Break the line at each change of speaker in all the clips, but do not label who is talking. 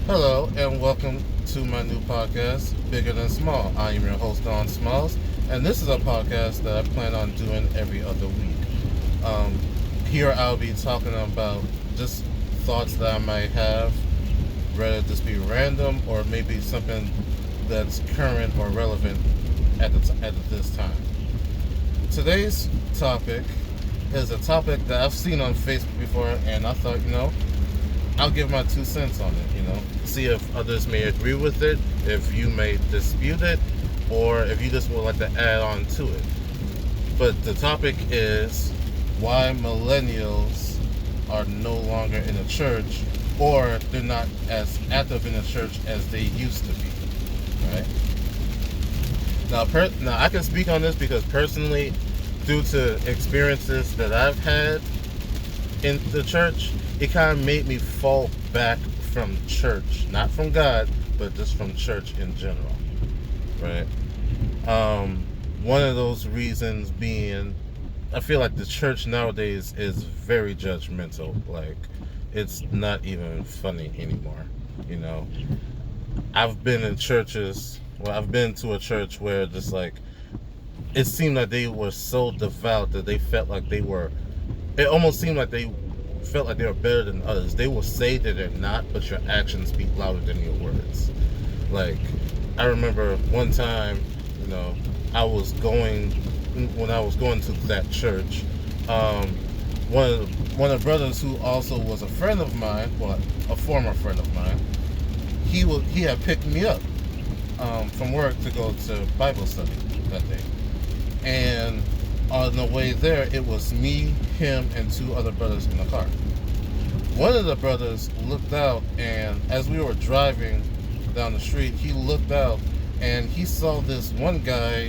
Hello and welcome to my new podcast, Bigger Than Small. I am your host, Don Smalls, and this is a podcast that I plan on doing every other week. Um, Here I'll be talking about just thoughts that I might have, whether just be random or maybe something that's current or relevant at this time. Today's topic is a topic that I've seen on Facebook before, and I thought, I'll give my 2 cents on it, see if others may agree with it, if you may dispute it, or if you just would like to add on to it. But the topic is why millennials are no longer in the church, or they're not as active in the church as they used to be, right? Now I can speak on this because personally, due to experiences that I've had in the church, it kind of made me fall back from church, not from God, but just from church in general, right? One of those reasons being, I feel like the church nowadays is very judgmental. Like, it's not even funny anymore. You know, I've been in churches. Well, I've been to a church where just like it seemed like they were so devout that they felt like they were. It almost seemed like they felt like they were better than others. They will say that they're not, but your actions speak louder than your words. Like, I remember one time, you know, I was going when I was going to that church. Um, one of the brothers who also was a friend of mine, well, a former friend of mine, he had picked me up from work to go to Bible study that day, and on the way there, it was me, him, and two other brothers in the car. One of the brothers looked out, and as we were driving down the street, he looked out and he saw this one guy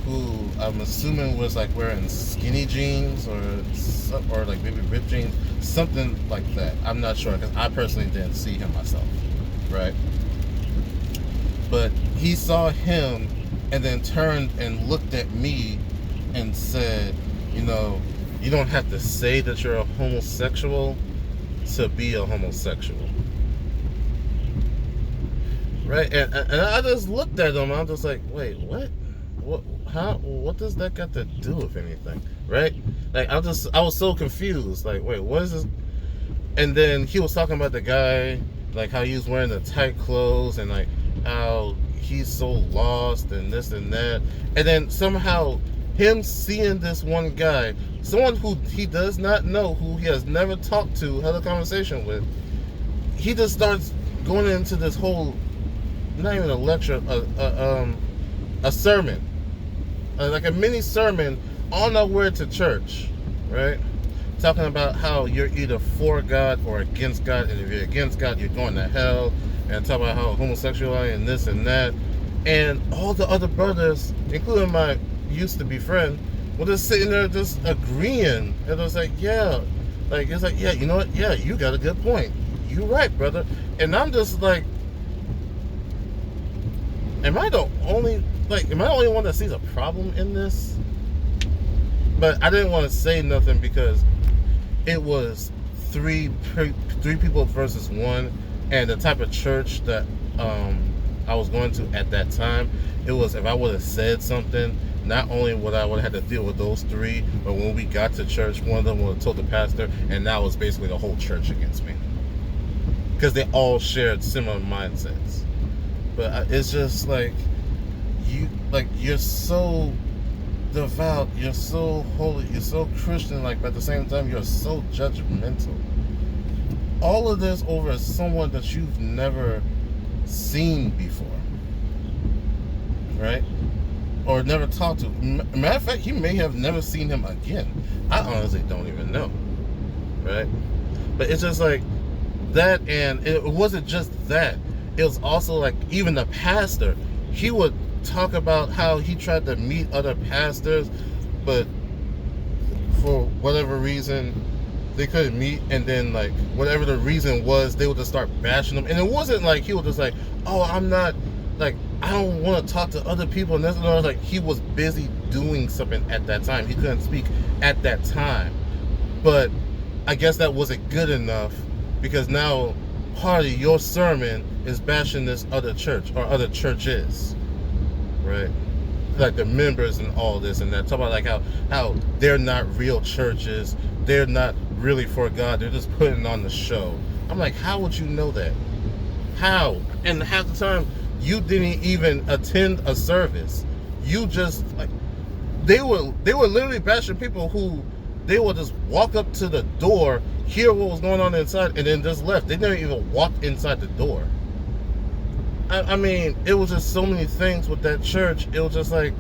who I'm assuming was like wearing skinny jeans or like maybe ripped jeans, something like that. I'm not sure because I personally didn't see him myself, right? But he saw him and then turned and looked at me and said, you don't have to say that you're a homosexual to be a homosexual, right? And I just looked at him. I'm just like, wait, what, how, what does that got to do with anything, right? Like, I was so confused. Like, wait, what is this? And then he was talking about the guy, like how he was wearing the tight clothes and like how he's so lost and this and that. And then somehow him seeing this one guy, someone who he does not know, who he has never talked to, had a conversation with, he just starts going into this whole, not even a lecture, a sermon, like a mini sermon on our way to church, right? Talking about how you're either for God or against God, and if you're against God, you're going to hell, and talking about how homosexuality and this and that, and all the other brothers, including my used to be friend, were just sitting there just agreeing, and it was like, yeah, like it's like, yeah, you know what, yeah, you got a good point, you right, brother. And I'm just like, am I the only one that sees a problem in this? But I didn't want to say nothing because it was three people versus one, and the type of church that I was going to at that time, it was, if I would have said something, not only would I would have had to deal with those three, but when we got to church, one of them would have told the pastor, and that was basically the whole church against me, because they all shared similar mindsets. But it's just like, you're so devout, you're so holy, you're so Christian, like, but at the same time you're so judgmental. All of this over someone that you've never seen before, right? Or never talked to. Matter of fact, he may have never seen him again. I honestly don't even know, right? But it's just like that, and it wasn't just that. It was also like, even the pastor, he would talk about how he tried to meet other pastors, but for whatever reason they couldn't meet, and then like whatever the reason was, they would just start bashing them. And it wasn't like he was just like, oh, I'm not, like, I don't want to talk to other people, and that's what, like, he was busy doing something at that time, he couldn't speak at that time. But I guess that wasn't good enough, because now part of your sermon is bashing this other church or other churches, right? Like the members and all this and that. Talk about like how they're not real churches. They're not really for God. They're just putting on the show. I'm like, how would you know that? How? And half the time, you didn't even attend a service. You just like they were literally bashing people who they would just walk up to the door, hear what was going on inside, and then just left. They didn't even walk inside the door. I mean, it was just so many things with that church. It was just like,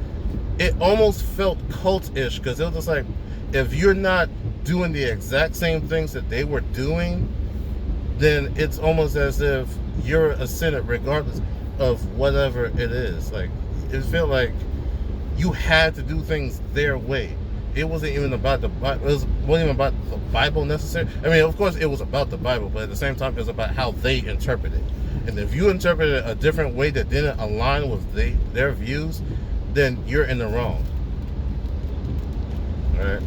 it almost felt cult-ish, because it was just like, if you're not doing the exact same things that they were doing, then it's almost as if you're a sinner regardless of whatever it is. Like, it felt like you had to do things their way. It wasn't even about the Bible. It wasn't even about the Bible necessarily. I mean, of course, it was about the Bible, but at the same time, it was about how they interpret it. And if you interpret it a different way that didn't align with their views, then you're in the wrong. All right?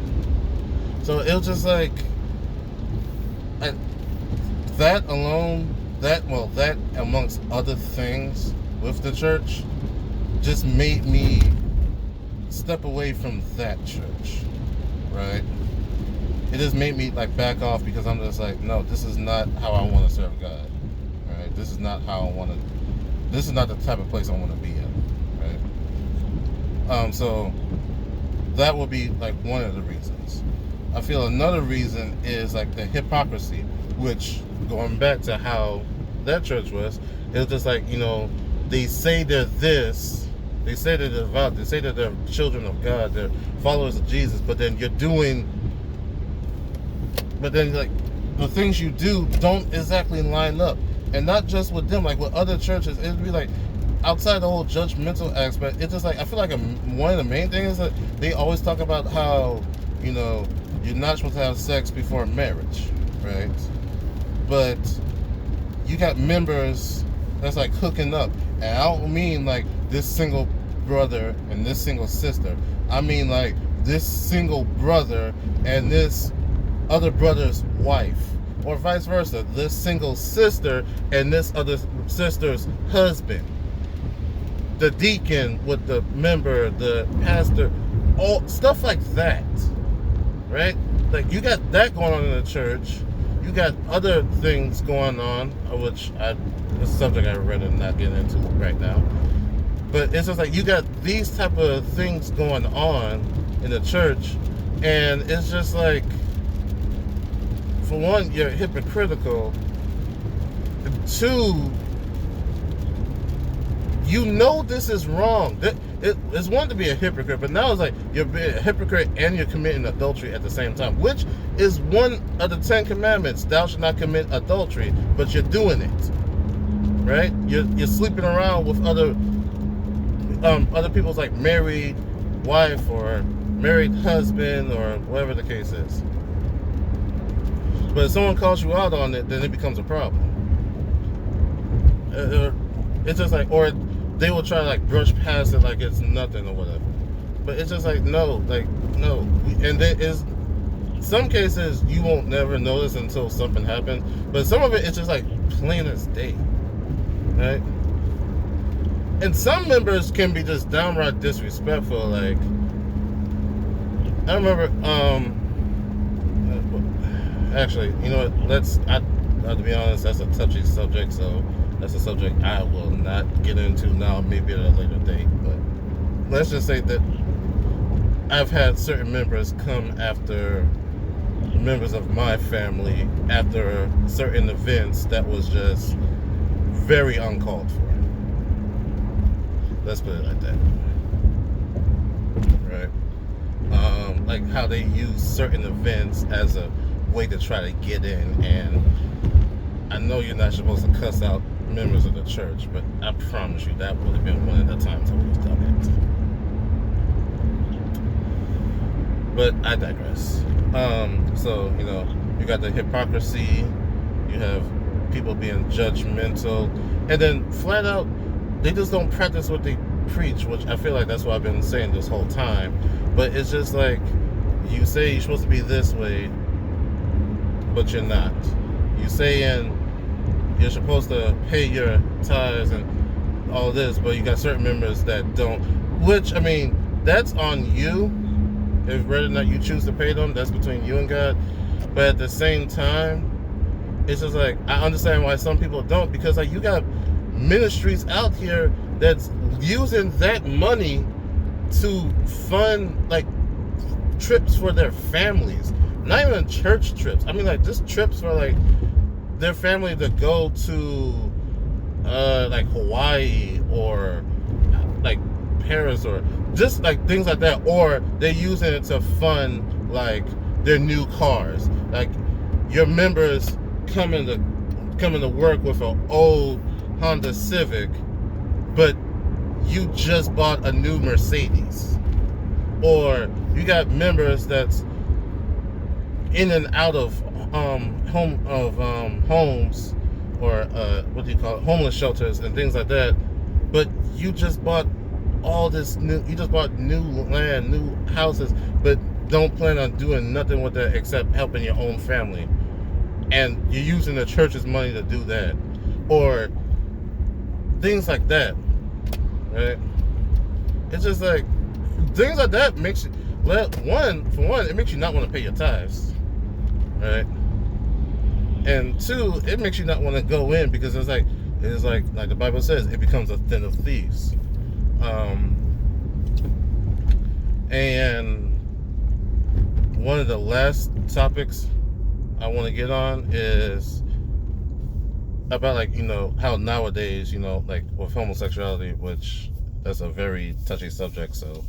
So it was just like, that alone, that amongst other things with the church, just made me step away from that church, right? It just made me like back off, because I'm just like, no, this is not how I want to serve God, right? This is not how I want to. This is not the type of place I want to be in, right? So that would be like one of the reasons. I feel another reason is like the hypocrisy, which, going back to how that church was, it was just like, they say they're this. They say that they're devout. They say that they're children of God. They're followers of Jesus. But then like the things you do don't exactly line up. And not just with them, like with other churches, it'd be like, outside the whole judgmental aspect, it's just like, I feel like one of the main things is that they always talk about how, you're not supposed to have sex before marriage, right? But you got members that's like hooking up. And I don't mean like this single brother and this single sister. I mean like this single brother and this other brother's wife, or vice versa. This single sister and this other sister's husband. The deacon with the member, the pastor, all stuff like that, right? Like, you got that going on in the church. You got other things going on, which this is a subject I'd rather not get into right now. But it's just like, you got these type of things going on in the church, and it's just like, for one, you're hypocritical. Two, this is wrong. It's one to be a hypocrite, but now it's like you're being a hypocrite and you're committing adultery at the same time, which is one of the 10 commandments. Thou shalt not commit adultery, but you're doing it, right? You're sleeping around with other people's like married wife or married husband or whatever the case is. But if someone calls you out on it, then it becomes a problem. It's just like, or they will try to like brush past it like it's nothing or whatever. But it's just like, no. And there is some cases you won't never notice until something happens. But some of it, it's just like plain as day, right? And some members can be just downright disrespectful. Like, I remember, actually, you know what? To be honest, that's a touchy subject, so that's a subject I will not get into now, maybe at a later date. But let's just say that I've had certain members come after members of my family after certain events that was just very uncalled for. Let's put it like that. Right? Like how they use certain events as a way to try to get in, and I know you're not supposed to cuss out members of the church, but I promise you that would have been one of the times I would have done it. But I digress. So, you got the hypocrisy, you have people being judgmental, and then flat out, they just don't practice what they preach, which I feel like that's what I've been saying this whole time. But it's just like, you say you're supposed to be this way, but you're not. You saying you're supposed to pay your tithes and all this, but you got certain members that don't. Which, I mean, that's on you. If whether or not you choose to pay them, that's between you and God. But at the same time, it's just like, I understand why some people don't, because like you got ministries out here that's using that money to fund like trips for their families. Not even church trips. I mean, like just trips for like their family to go to like Hawaii or like Paris or just like things like that, or they're using it to fund like their new cars. Like your members coming to work with an old Honda Civic, but you just bought a new Mercedes. Or you got members that's in and out of homes, or what do you call it, homeless shelters and things like that, but you just bought new land, new houses, but don't plan on doing nothing with that except helping your own family, and you're using the church's money to do that, or things like that, right? It's just like things like that makes you, it makes you not want to pay your tithes, right? And two, it makes you not want to go in, because it's like the Bible says, it becomes a den of thieves. And one of the last topics I want to get on is about, like, you know, how nowadays, you know, like with homosexuality, which that's a very touchy subject, so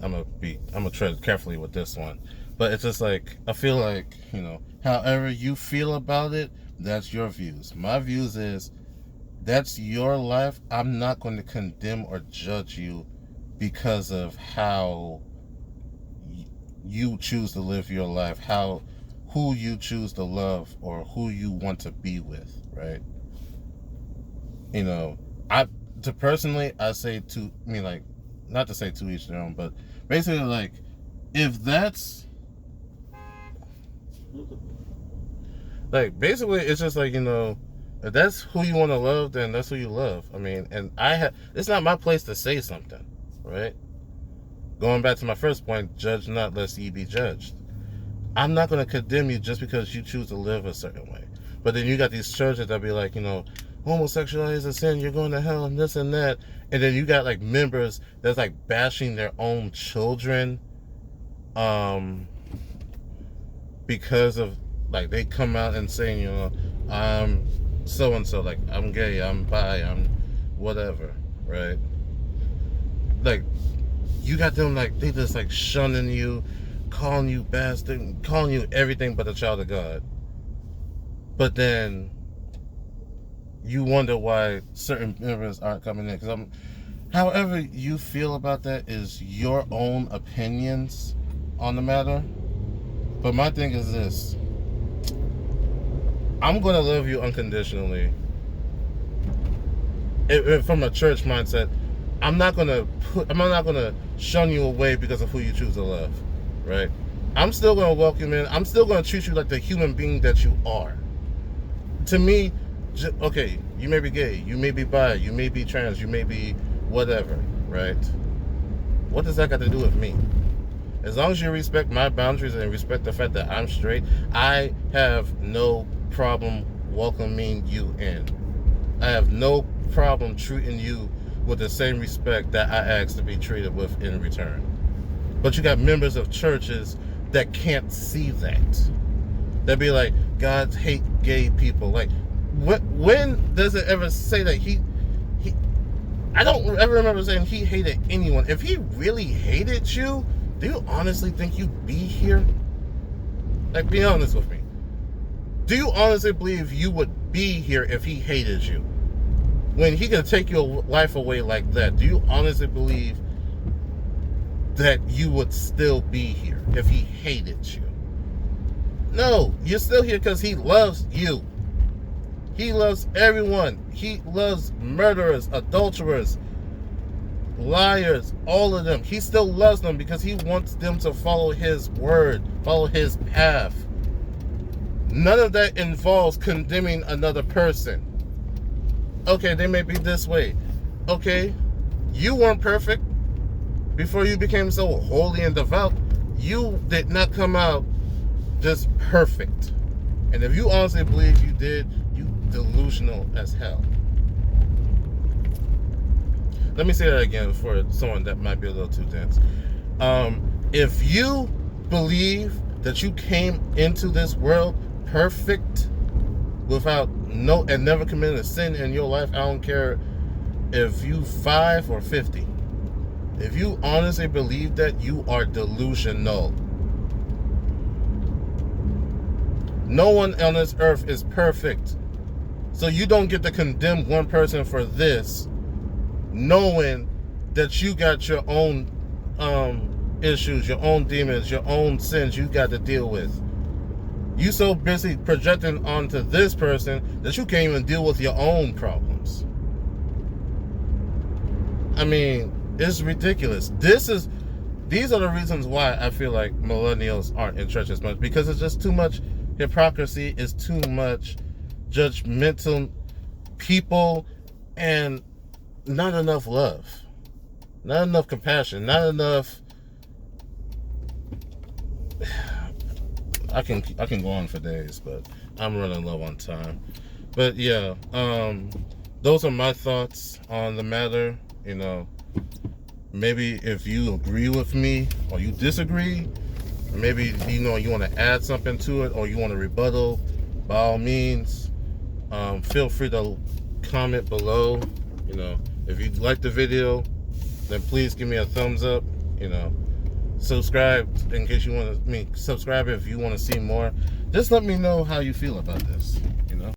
I'm gonna tread carefully with this one. But it's just like, I feel like, you know, however you feel about it, that's your views. My views is, that's your life. I'm not going to condemn or judge you because of how you choose to live your life, who you choose to love, or who you want to be with, right? You know, I say to me, like, not to say to each their own, but basically, like, if that's like, basically, it's just like, you know, if that's who you want to love, then that's who you love. I mean, and it's not my place to say something, right? Going back to my first point, judge not lest ye be judged. I'm not going to condemn you just because you choose to live a certain way. But then you got these churches that be like, you know, homosexuality is a sin, you're going to hell, and this and that. And then you got like members that's like bashing their own children, because of, like, they come out and saying, you know, I'm so and so, like, I'm gay, I'm bi, I'm whatever, right? Like, you got them, like, they just like shunning you, calling you bastard, calling you everything but a child of God. But then you wonder why certain members aren't coming in. Because however you feel about that is your own opinions on the matter. But my thing is this: I'm gonna love you unconditionally. From a church mindset, I'm not gonna shun you away because of who you choose to love, right? I'm still gonna welcome in. I'm still gonna treat you like the human being that you are. To me, okay, you may be gay, you may be bi, you may be trans, you may be whatever, right? What does that got to do with me? As long as you respect my boundaries and respect the fact that I'm straight, I have no problem welcoming you in. I have no problem treating you with the same respect that I ask to be treated with in return. But you got members of churches that can't see that. They'd be like, God hate gay people. Like, when does it ever say that he I don't ever remember saying he hated anyone. If he really hated you, do you honestly think you'd be here? Like, be honest with me. Do you honestly believe you would be here if he hated you? When he can take your life away like that, do you honestly believe that you would still be here if he hated you? No, you're still here because he loves you. He loves everyone. He loves murderers, adulterers, liars, all of them. He still loves them because he wants them to follow his word, follow his path. None of that involves condemning another person. Okay, they may be this way. Okay, you weren't perfect before you became so holy and devout. You did not come out just perfect. And if you honestly believe you did, you delusional as hell. Let me say that again for someone that might be a little too dense. If you believe that you came into this world perfect without and never committed a sin in your life, I don't care if you 5 or 50. If you honestly believe that, you are delusional. No one on this earth is perfect. So you don't get to condemn one person for this, knowing that you got your own issues, your own demons, your own sins you got to deal with. You so busy projecting onto this person that you can't even deal with your own problems. I mean, it's ridiculous. These are the reasons why I feel like millennials aren't in church as much, because it's just too much hypocrisy, it's too much judgmental people, and not enough love, not enough compassion, not enough. I can go on for days, but I'm running low on time. But yeah, those are my thoughts on the matter. You know, maybe if you agree with me or you disagree, or maybe you want to add something to it, or you want to rebuttal, by all means, feel free to comment below. You know, if you like the video, then please give me a thumbs up. You know, subscribe in case you want to. Subscribe if you want to see more. Just let me know how you feel about this.